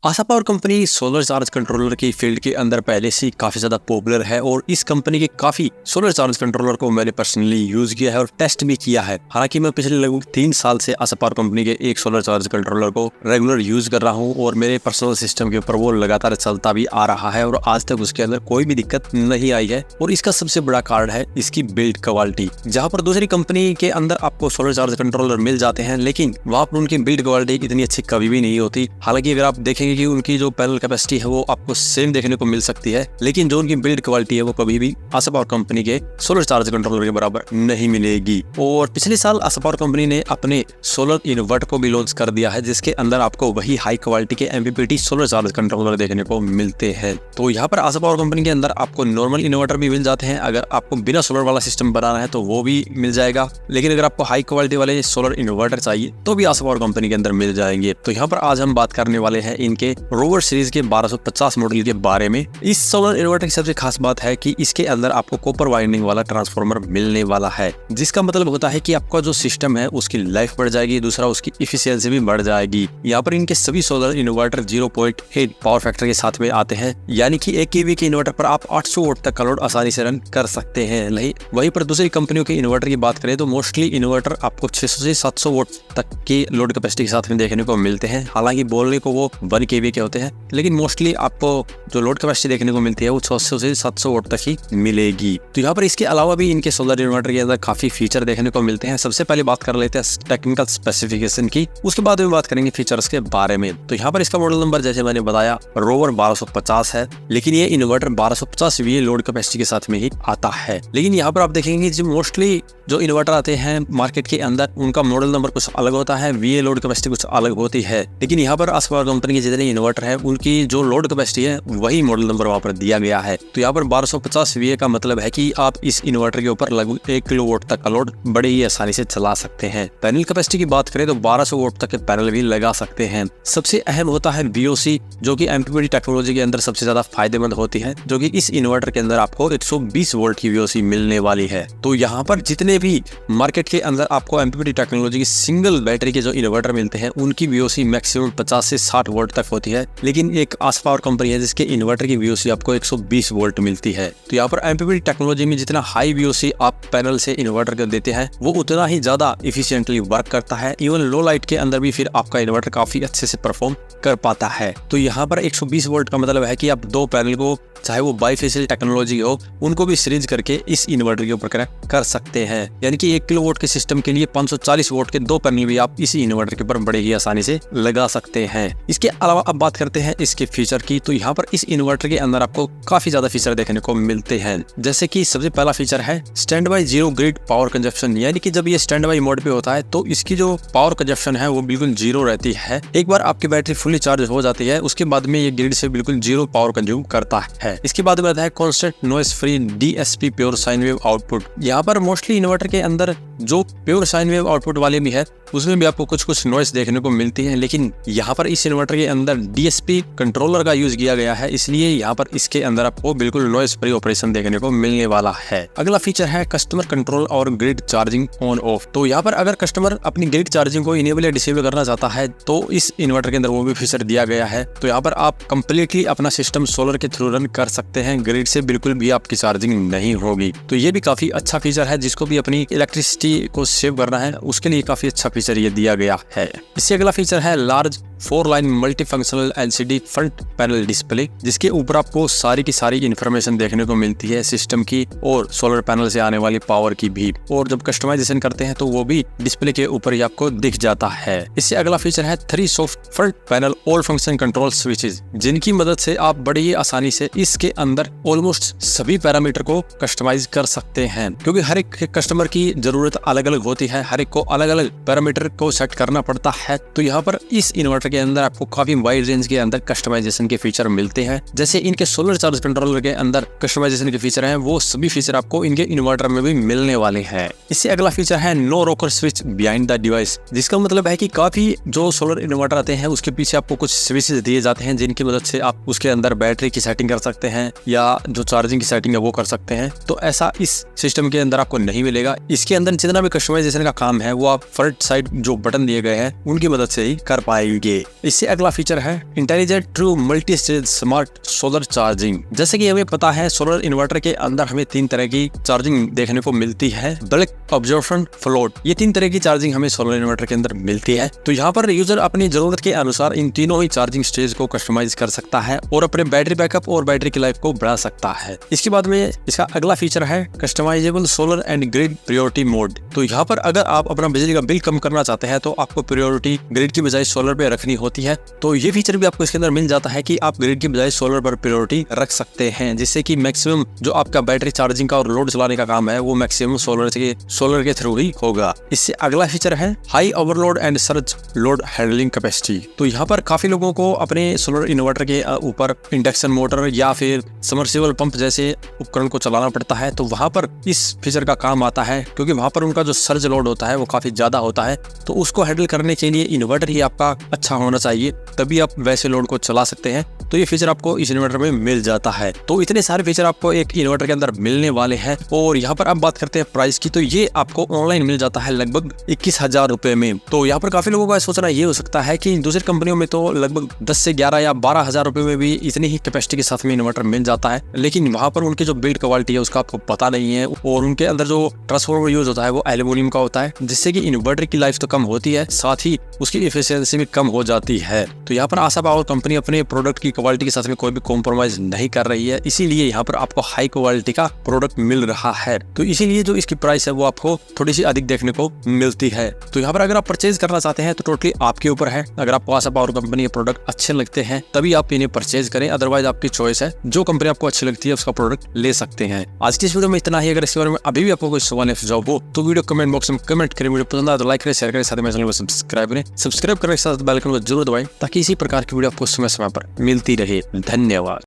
आशा power company solar charge controller की field के अंदर पहले से काफी ज्यादा पॉपुलर है और इस कंपनी के काफी सोलर चार्ज कंट्रोलर को मैंने पर्सनली यूज किया है और टेस्ट भी किया है। हालांकि मैं पिछले लगभग 3 साल से आशा पावर कंपनी के एक सोलर चार्ज कंट्रोलर को रेगुलर यूज कर रहा हूं और मेरे पर्सनल सिस्टम के ऊपर वो लगातार चलता भी आ रहा है और आज तक उसके अंदर कोई भी दिक्कत नहीं आई है। और इसका सबसे बड़ा कारण है इसकी बिल्ड क्वालिटी। जहाँ पर दूसरी कंपनी के अंदर आपको सोलर चार्ज कंट्रोलर मिल जाते हैं, लेकिन वहाँ पर उनकी बिल्ड क्वालिटी इतनी अच्छी कभी भी नहीं होती। हालांकि अगर आप देखेंगे कि उनकी जो पैनल कैपेसिटी है वो आपको सेम देखने को मिल सकती है, लेकिन जो उनकी बिल्ड क्वालिटी है वो कभी भी आशा पावर कंपनी के सोलर चार्ज कंट्रोलर के बराबर नहीं मिलेगी। और पिछले साल आशा पावर कंपनी ने अपने सोलर इन्वर्टर को भी लॉन्च कर दिया है, जिसके अंदर आपको वही हाई क्वालिटी के MPPT सोलर चार्ज कंट्रोलर देखने को मिलते हैं। तो यहाँ पर आशा पावर कंपनी के अंदर आपको नॉर्मल इन्वर्टर भी मिल जाते हैं। अगर आपको बिना सोलर वाला सिस्टम बनाना है तो वो भी मिल जाएगा, लेकिन अगर आपको हाई क्वालिटी वाले सोलर इन्वर्टर चाहिए तो भी आशा पावर कंपनी के अंदर मिल जाएंगे। तो यहाँ पर आज हम बात करने वाले हैं इनके रोवर सीरीज के 1250 मॉडल के बारे में। इस सोलर इन्वर्टर की सबसे खास बात है कि इसके अंदर आपको कॉपर वाइंडिंग वाला ट्रांसफार्मर मिलने वाला है, जिसका मतलब होता है कि आपका जो सिस्टम है उसकी लाइफ बढ़ जाएगी, दूसरा उसकी इफिशियंसी भी बढ़ जाएगी। यहाँ पर इनके सभी सोलर इन्वर्टर 0.8 पावर फैक्टर के साथ में आते हैं, यानी कि 1 kV के इन्वर्टर पर आप 800 वोल्ट तक का लोड आसानी से रन कर सकते हैं। वहीं पर दूसरी कंपनियों के इन्वर्टर की बात करें तो मोस्टली इन्वर्टर आपको 600 से 700 वोल्ट तक की लोड कैपेसिटी के साथ में देखने को मिलते हैं। हालांकि बोलने को वो 1 kV के होते हैं, लेकिन मोस्टली आपको जो लोड कैपेसिटी देखने को मिलती है वो 600 से 700 वोल्ट तक ही मिलेगी। तो यहाँ पर इसके अलावा भी इनके सोलर इन्वर्टर के अंदर काफी फीचर देखने को मिलते हैं। सबसे पहले बात कर लेते हैं टेक्निकल स्पेसिफिकेशन की, उसके बाद में बात करेंगे फीचर्स के बारे में। तो यहाँ पर इसका मॉडल नंबर जैसे मैंने बताया रोवर 1250 है, लेकिन ये इन्वर्टर 1250 VA लोड कैपेसिटी के साथ में ही आता है। लेकिन यहाँ पर आप देखेंगे जो मोस्टली जो इन्वर्टर आते हैं मार्केट के अंदर उनका मॉडल नंबर कुछ अलग होता है, VA लोड कैपेसिटी कुछ अलग होती है। लेकिन यहाँ पर आशा पावर कंपनी के जितने इन्वर्टर है उनकी जो लोड कैपेसिटी है वही मॉडल नंबर वहाँ पर दिया गया है। तो यहाँ पर 1250 VA का मतलब है कि आप इस इन्वर्टर के ऊपर लगभग 1 किलोवाट तक का लोड बड़े ही आसानी से चला सकते हैं। पैनल कैपेसिटी की बात करें तो 1200 वोल्ट तक के पैनल भी लगा सकते हैं। सबसे अहम होता है VOC, जो कि MPPT टेक्नोलॉजी के अंदर सबसे ज्यादा फायदेमंद होती है, जो कि इस इन्वर्टर के अंदर आपको 120 वोल्ट की VOC मिलने वाली है। तो यहाँ पर जितने भी मार्केट के अंदर आपको MPPT टेक्नोलॉजी की सिंगल बैटरी के जो इन्वर्टर मिलते हैं उनकी VOC मैक्सिमम 50 से 60 वोल्ट तक होती है, लेकिन एक आशा पावर कंपनी है जिसके इन्वर्टर की VOC आपको 120 वोल्ट मिलती है। तो यहाँ पर MPPT टेक्नोलॉजी में जितना हाई VOC आप पैनल से इन्वर्टर को देते हैं वो उतना ही ज्यादा इफिशिएंटली वर्क करता है। इवन लो लाइट के अंदर भी फिर आपका इन्वर्टर काफी अच्छे से परफॉर्म कर पाता है। तो यहाँ पर 120 वोल्ट का मतलब है कि आप 2 पैनल को, चाहे वो बाईफेशियल टेक्नोलॉजी हो, उनको भी सीरीज करके इस इन्वर्टर के ऊपर कनेक्ट कर सकते हैं। यानी कि 1 किलोवाट के सिस्टम के लिए 540 वोल्ट के 2 पैनल भी आप इसी इन्वर्टर के ऊपर बड़े ही आसानी से लगा सकते हैं। इसके अलावा अब बात करते हैं इसके फीचर की। तो यहाँ पर इस इन्वर्टर के अंदर आपको काफी ज्यादा फीचर देखने को मिलते हैं, जैसे कि सबसे पहला फीचर है stand by zero grid power consumption. यानी कि जब ये स्टैंड बाय मोड पे होता है तो इसकी जो पावर कंजप्शन है वो बिल्कुल जीरो रहती है। एक बार आपकी बैटरी फुली चार्ज हो जाती है उसके बाद में ये ग्रिड से बिल्कुल जीरो पावर कंज्यूम करता है। इसके बाद में आता है constant noise free DSP pure sine wave output. यहाँ पर मोस्टली इन्वर्टर के अंदर जो प्योर साइन वेव आउटपुट वाले भी है उसमें भी आपको कुछ नॉइस देखने को मिलती है, लेकिन यहाँ पर इस इन्वर्टर के अंदर DSP कंट्रोलर का यूज किया गया है, इसलिए यहाँ पर इसके अंदर आपको बिल्कुल नॉइस फ्री ऑपरेशन देखने को मिलने वाला है। अगला फीचर है कस्टमर कंट्रोल और ग्रिड चार्जिंग ऑन ऑफ। तो यहाँ पर अगर कस्टमर अपनी ग्रिड चार्जिंग को इनेबल या डिसेबल करना चाहता है तो इस इन्वर्टर के अंदर वो भी फीचर दिया गया है। तो यहाँ पर आप कंप्लीटली अपना सिस्टम सोलर के थ्रू रन कर सकते हैं, ग्रिड से बिल्कुल भी आपकी चार्जिंग नहीं होगी। तो ये भी काफी अच्छा फीचर है, जिसको भी अपनी इलेक्ट्रिसिटी को सेव करना है उसके लिए काफी अच्छा फीचर ये दिया गया है। इससे अगला फीचर है large 4 line multi functional LCD front panel display, जिसके ऊपर आपको सारी की सारी इंफॉर्मेशन देखने को मिलती है सिस्टम की और सोलर पैनल से आने वाली पावर की भी। और जब कस्टमाइजेशन करते हैं तो वो भी डिस्प्ले के ऊपर ही आपको दिख जाता है। इससे अगला फीचर है 3 soft front panel all function control switches, जिनकी मदद से आप बड़ी ही आसानी से इसके अंदर ऑलमोस्ट सभी पैरामीटर को कस्टमाइज कर सकते हैं, क्योंकि हर एक कस्टमर की जरूरत अलग अलग होती है, हर एक को अलग अलग पैरामीटर को सेट करना पड़ता है। तो यहाँ पर इस इन्वर्टर के अंदर आपको काफी वाइड रेंज के अंदर कस्टमाइजेशन के फीचर मिलते हैं। जैसे इनके सोलर चार्ज कंट्रोलर के अंदर कस्टमाइजेशन के फीचर हैं, वो सभी फीचर आपको इनके इन्वर्टर में भी मिलने वाले हैं। इससे अगला फीचर है no rocker switch behind the device, जिसका मतलब है कि काफी जो सोलर इन्वर्टर आते हैं उसके पीछे आपको कुछ स्विचेस दिए जाते हैं, जिनकी मदद से आप उसके अंदर बैटरी की सेटिंग कर सकते हैं या जो चार्जिंग की सेटिंग है वो कर सकते हैं। तो ऐसा इस सिस्टम के अंदर आपको नहीं मिलेगा। इसके अंदर जितना भी कस्टमाइजेशन का काम है वो आप फ्रंट साइड जो बटन दिए गए हैं उनकी मदद से ही कर पाएंगे। चाहिए। इससे अगला फीचर है intelligent true multi stage smart solar charging. जैसे कि हमें पता है सोलर इन्वर्टर के अंदर हमें 3 तरह की चार्जिंग देखने को मिलती है, बल्क, अब्जॉर्प्शन, फ्लोट। ये 3 तरह की चार्जिंग हमें सोलर इन्वर्टर के अंदर मिलती है। तो यहाँ पर यूजर अपनी जरूरत के अनुसार इन तीनों ही चार्जिंग स्टेज को कस्टमाइज कर सकता है और अपने बैटरी बैकअप और बैटरी की लाइफ को बढ़ा सकता है। इसके बाद में इसका अगला फीचर है customisable solar and grid priority mode. तो यहाँ पर अगर आप अपना बिजली का बिल कम करना चाहते हैं तो आपको प्रायोरिटी ग्रिड की बजाय सोलर पे रखनी होती है। तो ये फीचर भी आपको इसके अंदर मिल जाता है कि आप ग्रिड की बजाय सोलर पर प्रायोरिटी रख सकते हैं, जिससे कि मैक्सिमम जो आपका बैटरी चार्जिंग का और लोड चलाने का काम है वो मैक्सिमम सोलर के थ्रू ही होगा। इससे अगला फीचर है high overload and surge load handling capacity. तो यहाँ पर काफी लोगों को अपने सोलर इन्वर्टर के ऊपर इंडक्शन मोटर या फिर सबमर्सिबल पंप जैसे उपकरण को चलाना पड़ता है, तो वहां पर इस फीचर का काम आता है, क्योंकि वहां पर उनका जो सर्ज लोड होता है वो काफी ज्यादा होता है। तो उसको हैंडल करने के लिए इन्वर्टर ही आपका अच्छा होना चाहिए, तभी आप वैसे लोड को चला सकते हैं। तो ये फीचर आपको इस इन्वर्टर में मिल जाता है। तो इतने सारे फीचर आपको एक इन्वर्टर के अंदर मिलने वाले हैं। और यहाँ पर अब बात करते हैं प्राइस की, तो ये आपको ऑनलाइन मिल जाता है लगभग 21,000 रुपए में। तो यहाँ पर काफी लोगों का सोचना ये हो सकता है कि दूसरी कंपनियों में तो लगभग 10 से 11 या 12,000 रुपए में भी इतनी ही कैपेसिटी के साथ में इन्वर्टर मिल जाता है, लेकिन वहां पर उनकी जो बिल्ड क्वालिटी है उसका आपको पता नहीं है और उनके अंदर जो ट्रांसफार्मर यूज होता है वो एल्यूमिनियम का होता है, जिससे कि इन्वर्टर की लाइफ तो कम होती है, साथ ही उसकी एफिशिएंसी भी कम हो जाती है। तो यहाँ पर आशा पावर कंपनी अपने प्रोडक्ट की क्वालिटी के साथ में कोई भी कॉम्प्रोमाइज नहीं कर रही है, इसीलिए यहाँ पर आपको हाई क्वालिटी का प्रोडक्ट मिल रहा है। तो इसीलिए जो इसकी प्राइस है वो आपको थोड़ी सी अधिक देखने को मिलती है। तो यहाँ पर अगर आप परचेज करना चाहते हैं तो टोटली आपके ऊपर है। अगर आपको आशा पावर कंपनी के प्रोडक्ट अच्छे लगते हैं तभी आप इन्हें परचेज करें, अदरवाइज आपकी चॉइस है, जो कंपनी आपको अच्छी लगती है उसका प्रोडक्ट ले सकते हैं। आज की इस वीडियो में इतना ही। अगर इसके बारे में अभी भी आपको कोई सवाल या सुझाव हो तो वीडियो कमेंट बॉक्स में कमेंट करें। वीडियो पसंद आए तो लाइक करें, शेयर करें, साथ में चैनल को सब्सक्राइब करें। सब्सक्राइब करने के साथ बेल आइकन को जरूर दबाएं ताकि इसी प्रकार की वीडियो आपको समय समय पर मिलती रहे। धन्यवाद।